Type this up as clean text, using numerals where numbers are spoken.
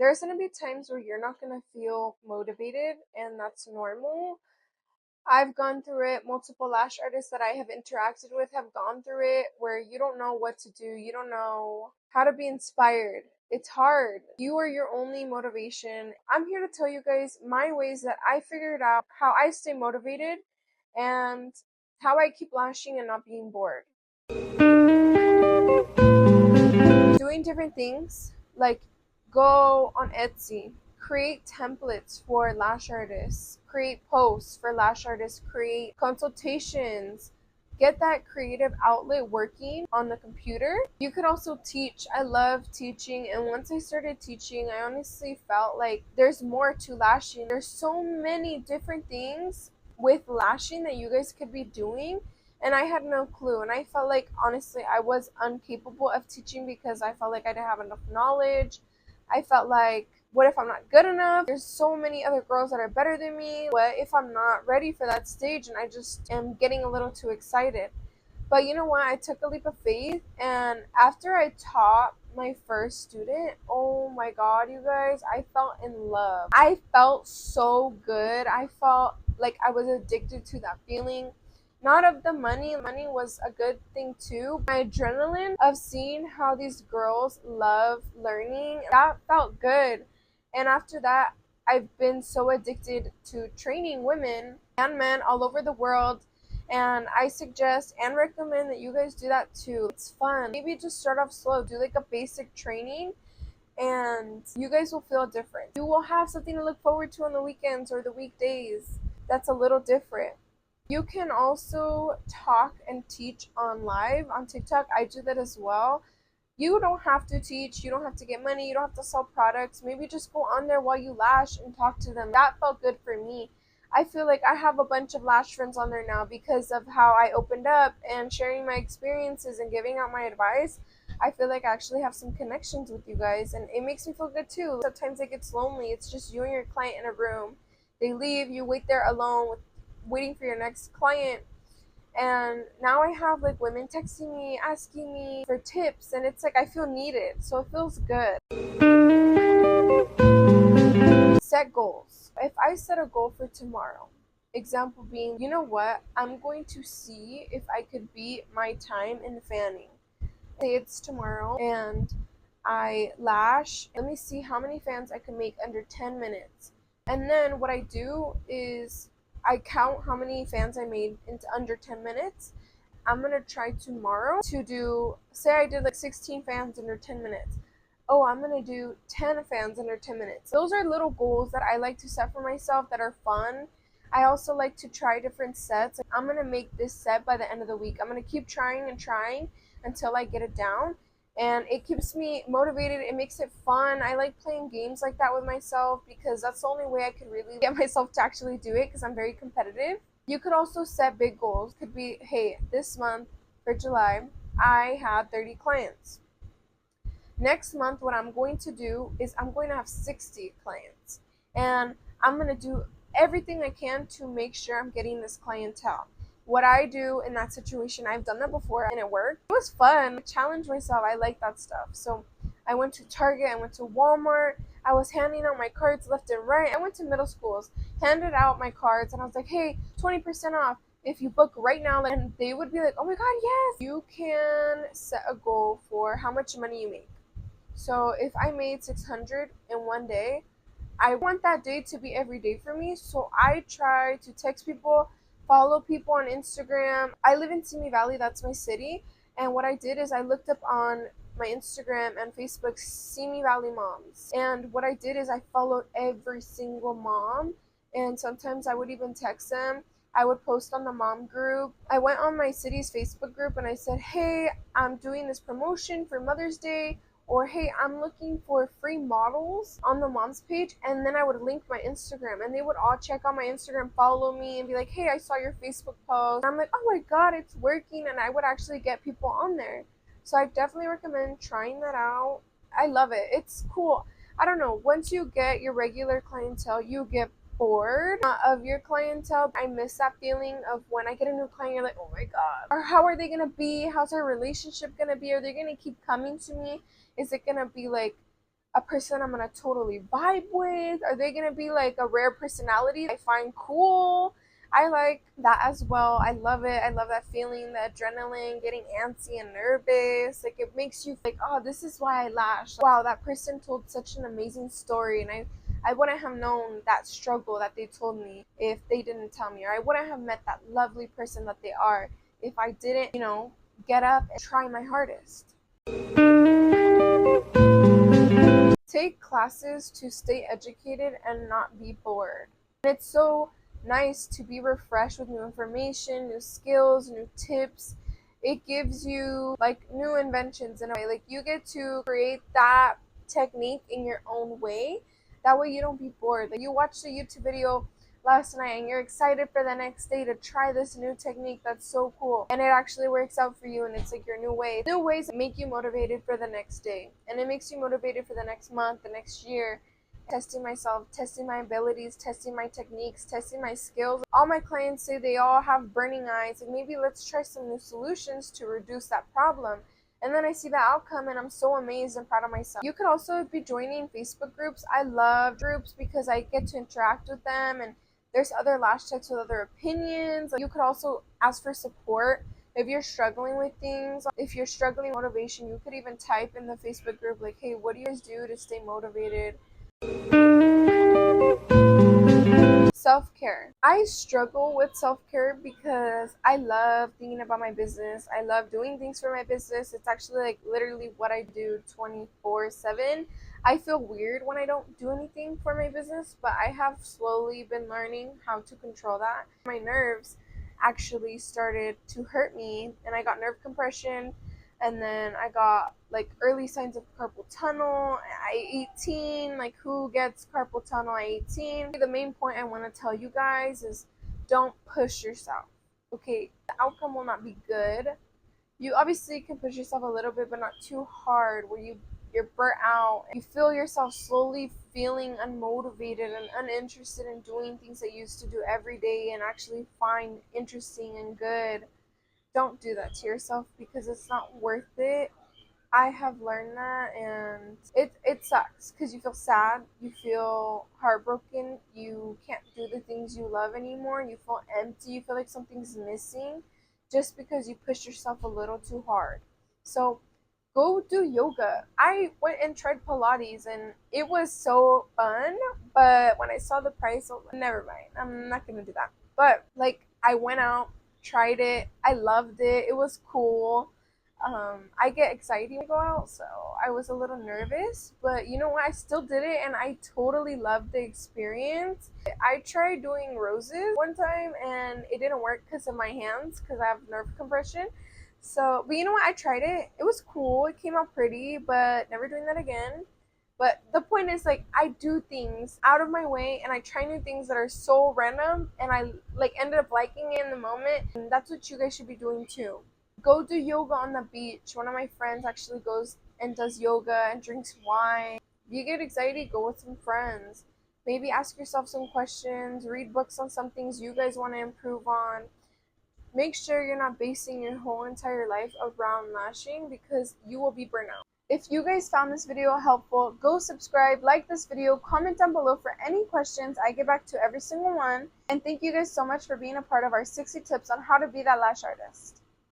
There's going to be times where you're not going to feel motivated, and that's normal. I've gone through it. Multiple lash artists that I have interacted with have gone through it where you don't know what to do. You don't know how to be inspired. It's hard. You are your only motivation. I'm here to tell you guys my ways that I figured out how I stay motivated and how I keep lashing and not being bored. Doing different things like go on Etsy, create templates for lash artists, create posts for lash artists, create consultations, get that creative outlet working on the computer. You could also teach. I love teaching, and once I started teaching, I honestly felt like there's more to lashing. There's so many different things with lashing that you guys could be doing, and I had no clue. And I felt like, honestly, I was incapable of teaching because I felt like I didn't have enough knowledge. I felt like, what if I'm not good enough? There's so many other girls that are better than me. What if I'm not ready for that stage and I just am getting a little too excited? But you know what? I took a leap of faith, and after I taught my first student, oh my god, you guys, I felt in love. I felt so good. I felt like I was addicted to that feeling. Not of the money. Money was a good thing too. My adrenaline of seeing how these girls love learning, that felt good. And after that, I've been so addicted to training women and men all over the world, and I suggest and recommend that you guys do that too. It's fun. Maybe just start off slow. Do like a basic training, and you guys will feel different. You will have something to look forward to on the weekends or the weekdays that's a little different. You can also talk and teach on live on TikTok. I do that as well. You don't have to teach, you don't have to get money, you don't have to sell products. Maybe just go on there while you lash and talk to them. That felt good for me. I feel like I have a bunch of lash friends on there now because of how I opened up and sharing my experiences and giving out my advice. I feel like I actually have some connections with you guys, and it makes me feel good too. Sometimes it gets lonely. It's just you and your client in a room. They leave, you wait there alone waiting for your next client, and now I have like women texting me, asking me for tips, and it's like I feel needed. So it feels good. Set goals. If I set a goal for tomorrow, example being, you know what, I'm going to see if I could beat my time in fanning. Say it's tomorrow and I lash. Let me see how many fans I can make under 10 minutes. And then what I do is I count how many fans I made into under 10 minutes. I'm gonna try tomorrow to do, say I did like 16 fans under 10 minutes. Oh, I'm gonna do 10 fans under 10 minutes. Those are little goals that I like to set for myself that are fun. I also like to try different sets. Like, I'm gonna make this set by the end of the week. I'm gonna keep trying and trying until I get it down. And it keeps me motivated. It makes it fun. I like playing games like that with myself because that's the only way I could really get myself to actually do it, because I'm very competitive. You could also set big goals. Could be, hey, this month for July, I had 30 clients. Next month, what I'm going to do is I'm going to have 60 clients. And I'm going to do everything I can to make sure I'm getting this clientele. What I do in that situation, I've done that before and it worked. It was fun. I challenged myself. I like that stuff. So I went to Target, I went to Walmart. I was handing out my cards left and right. I went to middle schools, handed out my cards, and I was like, hey, 20% off if you book right now. And they would be like, oh my god, yes. You can set a goal for how much money you make. So if I made 600 in one day, I want that day to be every day for me. So I try to text people, follow people on Instagram. I live in Simi Valley, that's my city. And what I did is I looked up on my Instagram and Facebook Simi Valley moms. And what I did is I followed every single mom. And sometimes I would even text them. I would post on the mom group. I went on my city's Facebook group and I said, hey, I'm doing this promotion for Mother's Day, or hey, I'm looking for free models on the mom's page. And then I would link my Instagram, and they would all check out my Instagram, follow me, and be like, hey, I saw your Facebook post. And I'm like, oh my god, it's working. And I would actually get people on there. So I definitely recommend trying that out. I love it. It's cool. I don't know, once you get your regular clientele, you get bored of your clientele. I miss that feeling of when I get a new client, you're like, oh my god, or how are they gonna be? How's our relationship gonna be? Are they gonna keep coming to me? Is it gonna be like a person I'm gonna totally vibe with? Are they gonna be like a rare personality I find cool? I like that as well. I love it. I love that feeling, the adrenaline, getting antsy and nervous. Like it makes you like, oh, this is why I lash. Wow, that person told such an amazing story, and I wouldn't have known that struggle that they told me if they didn't tell me, or I wouldn't have met that lovely person that they are if I didn't, get up and try my hardest. Take classes to stay educated and not be bored. And it's so nice to be refreshed with new information, new skills, new tips. It gives you like new inventions in a way. Like you get to create that technique in your own way. That way you don't be bored. Like you watch the YouTube video last night and you're excited for the next day to try this new technique that's so cool, and it actually works out for you, and it's like your new ways make you motivated for the next day, and it makes you motivated for the next month, the next year. Testing myself, testing my abilities, testing my techniques, testing my skills. All my clients say they all have burning eyes, and maybe let's try some new solutions to reduce that problem. And then I see the outcome and I'm so amazed and proud of myself. You could also be joining Facebook groups. I love groups because I get to interact with them, and there's other lash techs with other opinions. You could also ask for support if you're struggling with things. If you're struggling with motivation, you could even type in the Facebook group like, hey, what do you guys do to stay motivated? Self-care. I struggle with self-care because I love thinking about my business. I love doing things for my business. It's actually like literally what I do 24/7. I feel weird when I don't do anything for my business, but I have slowly been learning how to control that. My nerves actually started to hurt me, and I got nerve compression, and then I got like early signs of carpal tunnel at 18. Like, who gets carpal tunnel at 18? The main point I want to tell you guys is don't push yourself. Okay, the outcome will not be good. You obviously can push yourself a little bit, but not too hard where you're burnt out. You feel yourself slowly feeling unmotivated and uninterested in doing things that you used to do every day and actually find interesting and good. Don't do that to yourself because it's not worth it. I have learned that, and it sucks because you feel sad, you feel heartbroken, you can't do the things you love anymore, you feel empty, you feel like something's missing just because you pushed yourself a little too hard. So go do yoga. I went and tried Pilates and it was so fun, but when I saw the price, I was like, never mind, I'm not gonna do that. But like I went out, tried it, I loved it, it was cool. I get excited when I go out, so I was a little nervous, but you know what? I still did it, and I totally loved the experience. I tried doing roses one time, and it didn't work because of my hands, because I have nerve compression. So, but you know what? I tried it. It was cool. It came out pretty, but never doing that again. But the point is, like, I do things out of my way, and I try new things that are so random, and I like ended up liking it in the moment. And that's what you guys should be doing too. Go do yoga on the beach. One of my friends actually goes and does yoga and drinks wine. If you get excited, go with some friends. Maybe ask yourself some questions, read books on some things you guys want to improve on. Make sure you're not basing your whole entire life around lashing because you will be burnt out. If you guys found this video helpful, go subscribe, like this video, comment down below for any questions. I get back to every single one. And thank you guys so much for being a part of our 60 tips on how to be that lash artist.